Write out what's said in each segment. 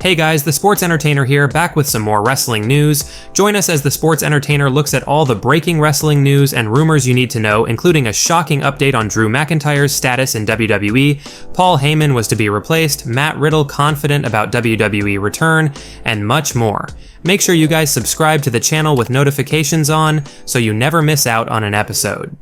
Hey guys, the Sports Entertainer here, back with some more wrestling news. Join us as the Sports Entertainer looks at all the breaking wrestling news and rumors you need to know, including a shocking update on Drew McIntyre's status in WWE, Paul Heyman was to be replaced, Matt Riddle confident about WWE return, and much more. Make sure you guys subscribe to the channel with notifications on so you never miss out on an episode.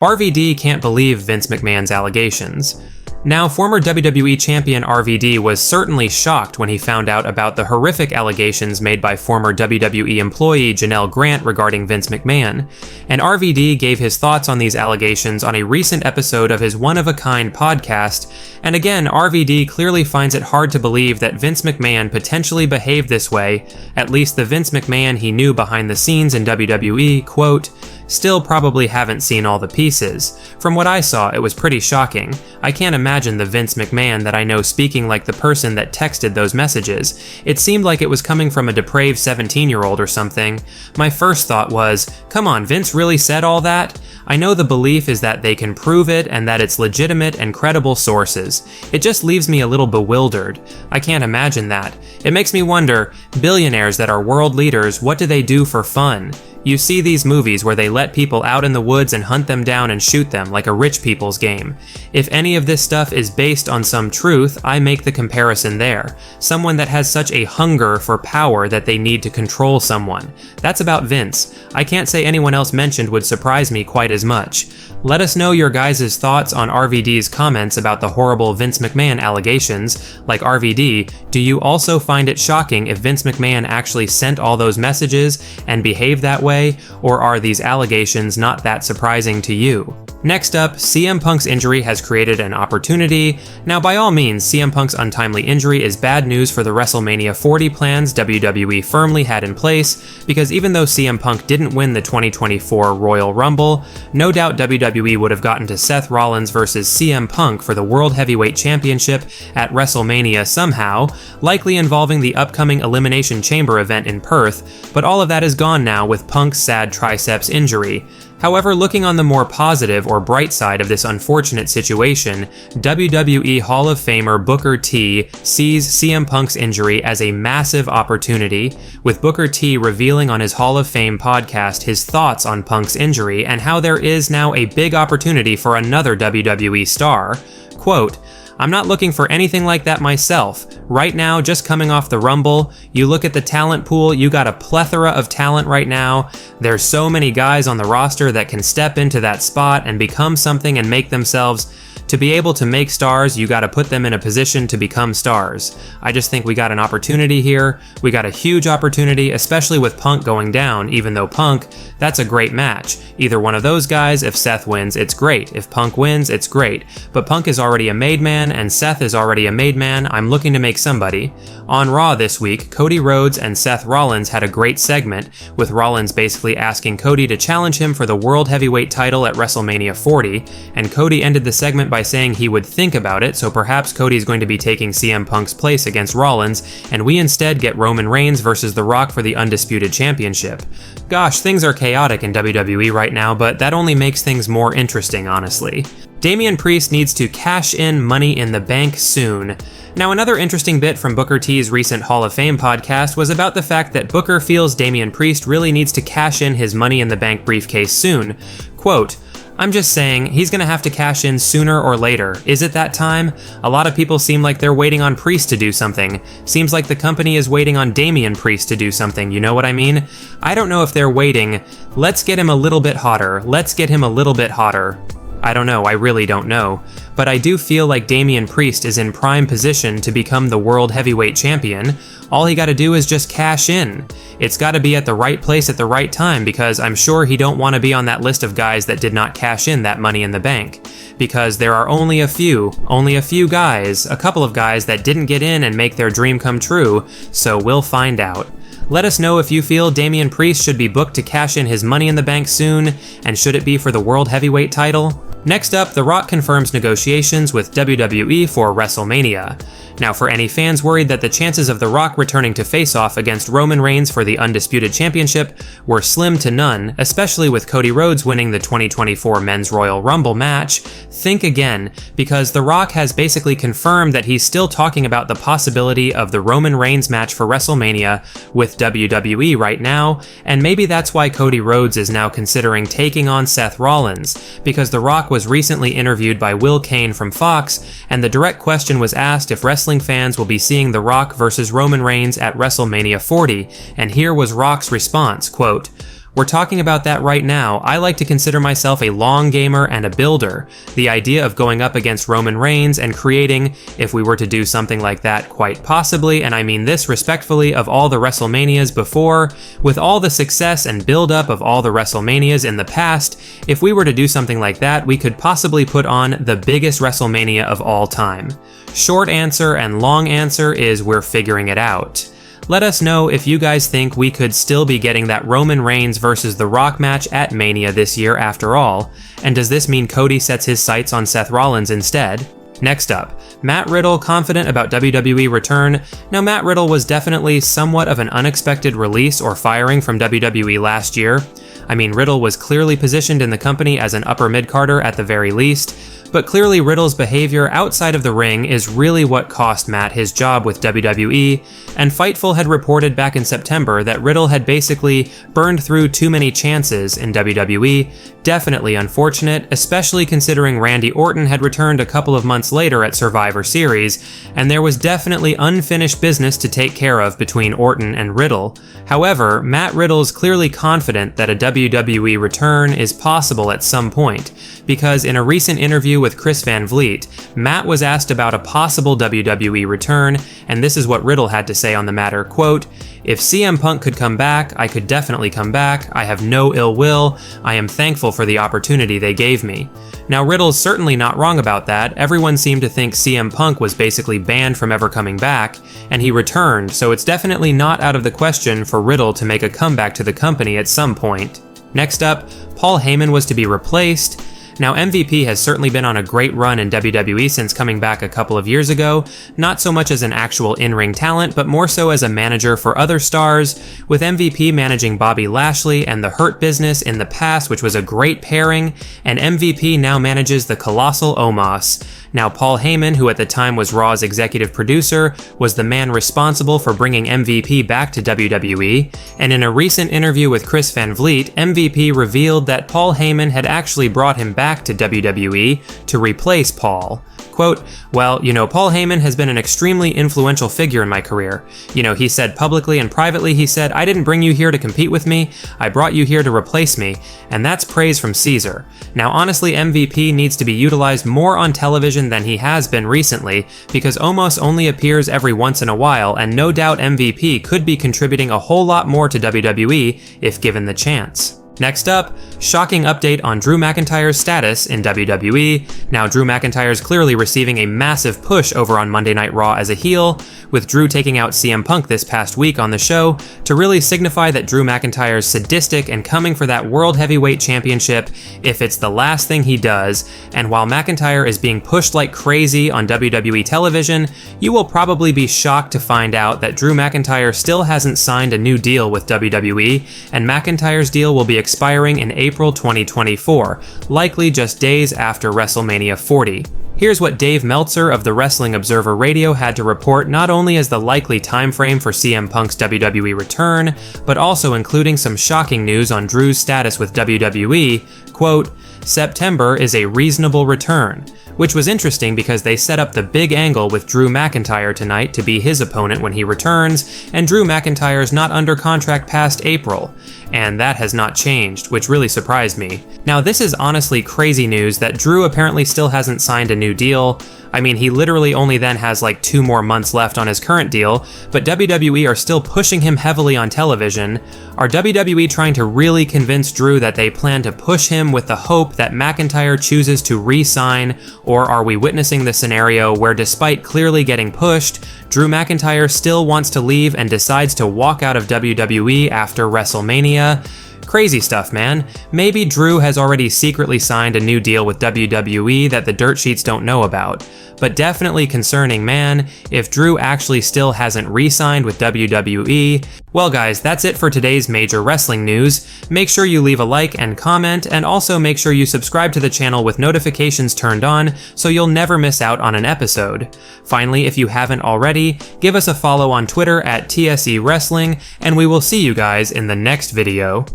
RVD can't believe Vince McMahon's allegations. Now, former WWE champion RVD was certainly shocked when he found out about the horrific allegations made by former WWE employee Janelle Grant regarding Vince McMahon, and RVD gave his thoughts on these allegations on a recent episode of his one-of-a-kind podcast, and again, RVD clearly finds it hard to believe that Vince McMahon potentially behaved this way, at least the Vince McMahon he knew behind the scenes in WWE, quote, "Still probably haven't seen all the pieces. From what I saw, it was pretty shocking. I can't imagine the Vince McMahon that I know speaking like the person that texted those messages. It seemed like it was coming from a depraved 17-year-old or something. My first thought was, come on, Vince really said all that? I know the belief is that they can prove it and that it's legitimate and credible sources. It just leaves me a little bewildered. I can't imagine that. It makes me wonder, billionaires that are world leaders, what do they do for fun? You see these movies where they let people out in the woods and hunt them down and shoot them like a rich people's game. If any of this stuff is based on some truth, I make the comparison there. Someone that has such a hunger for power that they need to control someone. That's about Vince. I can't say anyone else mentioned would surprise me quite as much. Let us know your guys' thoughts on RVD's comments about the horrible Vince McMahon allegations. Like RVD, do you also find it shocking if Vince McMahon actually sent all those messages and behaved that way, or are these allegations not that surprising to you? Next up, CM Punk's injury has created an opportunity. Now, by all means, CM Punk's untimely injury is bad news for the WrestleMania 40 plans WWE firmly had in place, because even though CM Punk didn't win the 2024 Royal Rumble, no doubt WWE would have gotten to Seth Rollins versus CM Punk for the World Heavyweight Championship at WrestleMania somehow, likely involving the upcoming Elimination Chamber event in Perth, but all of that is gone now with Punk's sad triceps injury. However, looking on the more positive or bright side of this unfortunate situation, WWE Hall of Famer Booker T sees CM Punk's injury as a massive opportunity, with Booker T revealing on his Hall of Fame podcast his thoughts on Punk's injury and how there is now a big opportunity for another WWE star. Quote, "I'm not looking for anything like that myself. Right now, just coming off the Rumble, you look at the talent pool, you got a plethora of talent right now. There's so many guys on the roster that can step into that spot and become something and make themselves. To be able to make stars, you gotta put them in a position to become stars. I just think we got an opportunity here. We got a huge opportunity, especially with Punk going down, even though Punk, that's a great match. Either one of those guys, if Seth wins, it's great. If Punk wins, it's great. But Punk is already a made man, and Seth is already a made man. I'm looking to make somebody." On Raw this week, Cody Rhodes and Seth Rollins had a great segment, with Rollins basically asking Cody to challenge him for the World Heavyweight title at WrestleMania 40, and Cody ended the segment by saying he would think about it, so perhaps Cody's going to be taking CM Punk's place against Rollins, and we instead get Roman Reigns versus The Rock for the Undisputed Championship. Gosh, things are chaotic in WWE right now, but that only makes things more interesting, honestly. Damian Priest needs to cash in Money in the Bank soon. Now, another interesting bit from Booker T's recent Hall of Fame podcast was about the fact that Booker feels Damian Priest really needs to cash in his Money in the Bank briefcase soon. Quote, "I'm just saying, he's gonna have to cash in sooner or later. Is it that time? A lot of people seem like they're waiting on Priest to do something. Seems like the company is waiting on Damian Priest to do something, you know what I mean? I don't know if they're waiting. Let's get him a little bit hotter. Let's get him a little bit hotter." I don't know, I really don't know. But I do feel like Damian Priest is in prime position to become the World Heavyweight Champion. All he gotta do is just cash in. It's gotta be at the right place at the right time, because I'm sure he don't want to be on that list of guys that did not cash in that Money in the Bank. Because there are only a few guys, a couple of guys that didn't get in and make their dream come true, so we'll find out. Let us know if you feel Damian Priest should be booked to cash in his Money in the Bank soon, and should it be for the World Heavyweight title? Next up, The Rock confirms negotiations with WWE for WrestleMania. Now, for any fans worried that the chances of The Rock returning to face off against Roman Reigns for the Undisputed Championship were slim to none, especially with Cody Rhodes winning the 2024 Men's Royal Rumble match, think again, because The Rock has basically confirmed that he's still talking about the possibility of the Roman Reigns match for WrestleMania with WWE right now, and maybe that's why Cody Rhodes is now considering taking on Seth Rollins, because The Rock was recently interviewed by Will Kane from Fox, and the direct question was asked if wrestling fans will be seeing The Rock versus Roman Reigns at WrestleMania 40, and here was Rock's response, quote, "We're talking about that right now. I like to consider myself a long gamer and a builder. The idea of going up against Roman Reigns and creating, if we were to do something like that, quite possibly, and I mean this respectfully, of all the WrestleManias before, with all the success and build-up of all the WrestleManias in the past, if we were to do something like that, we could possibly put on the biggest WrestleMania of all time." Short answer and long answer is we're figuring it out. Let us know if you guys think we could still be getting that Roman Reigns versus The Rock match at Mania this year after all, and does this mean Cody sets his sights on Seth Rollins instead? Next up, Matt Riddle confident about WWE return. Now, Matt Riddle was definitely somewhat of an unexpected release or firing from WWE last year. I mean, Riddle was clearly positioned in the company as an upper mid-carder at the very least, but clearly Riddle's behavior outside of the ring is really what cost Matt his job with WWE, and Fightful had reported back in September that Riddle had basically burned through too many chances in WWE. Definitely unfortunate, especially considering Randy Orton had returned a couple of months later at Survivor Series, and there was definitely unfinished business to take care of between Orton and Riddle. However, Matt Riddle's clearly confident that a WWE return is possible at some point, because in a recent interview with Chris Van Vliet, Matt was asked about a possible WWE return, and this is what Riddle had to say on the matter, quote, "If CM Punk could come back, I could definitely come back. I have no ill will. I am thankful for the opportunity they gave me." Now, Riddle's certainly not wrong about that. Everyone seemed to think CM Punk was basically banned from ever coming back, and he returned, so it's definitely not out of the question for Riddle to make a comeback to the company at some point. Next up, Paul Heyman was to be replaced. Now, MVP has certainly been on a great run in WWE since coming back a couple of years ago, not so much as an actual in-ring talent, but more so as a manager for other stars, with MVP managing Bobby Lashley and the Hurt Business in the past, which was a great pairing, and MVP now manages the Colossal Omos. Now, Paul Heyman, who at the time was Raw's executive producer, was the man responsible for bringing MVP back to WWE, and in a recent interview with Chris Van Vliet, MVP revealed that Paul Heyman had actually brought him back to WWE to replace Paul. Quote, "Well, Paul Heyman has been an extremely influential figure in my career. He said publicly and privately, he said, I didn't bring you here to compete with me, I brought you here to replace me, and that's praise from Caesar. Now, honestly, MVP needs to be utilized more on television than he has been recently, because Omos only appears every once in a while, and no doubt MVP could be contributing a whole lot more to WWE if given the chance." Next up, shocking update on Drew McIntyre's status in WWE. Now, Drew McIntyre is clearly receiving a massive push over on Monday Night Raw as a heel, with Drew taking out CM Punk this past week on the show to really signify that Drew McIntyre's sadistic and coming for that World Heavyweight Championship if it's the last thing he does, and while McIntyre is being pushed like crazy on WWE television, you will probably be shocked to find out that Drew McIntyre still hasn't signed a new deal with WWE, and McIntyre's deal will be expiring in April 2024, likely just days after WrestleMania 40. Here's what Dave Meltzer of the Wrestling Observer Radio had to report, not only as the likely timeframe for CM Punk's WWE return, but also including some shocking news on Drew's status with WWE. Quote, "September is a reasonable return," which was interesting because they set up the big angle with Drew McIntyre tonight to be his opponent when he returns, and Drew McIntyre's not under contract past April, and that has not changed, which really surprised me. Now, this is honestly crazy news that Drew apparently still hasn't signed a new deal. I mean, he literally only then has like 2 more months left on his current deal, but WWE are still pushing him heavily on television. Are WWE trying to really convince Drew that they plan to push him with the hope that McIntyre chooses to re-sign, or are we witnessing the scenario where despite clearly getting pushed, Drew McIntyre still wants to leave and decides to walk out of WWE after WrestleMania? Crazy stuff, man. Maybe Drew has already secretly signed a new deal with WWE that the dirt sheets don't know about. But definitely concerning, man, if Drew actually still hasn't re-signed with WWE. Well guys, that's it for today's major wrestling news. Make sure you leave a like and comment, and also make sure you subscribe to the channel with notifications turned on so you'll never miss out on an episode. Finally, if you haven't already, give us a follow on Twitter at TSE Wrestling, and we will see you guys in the next video.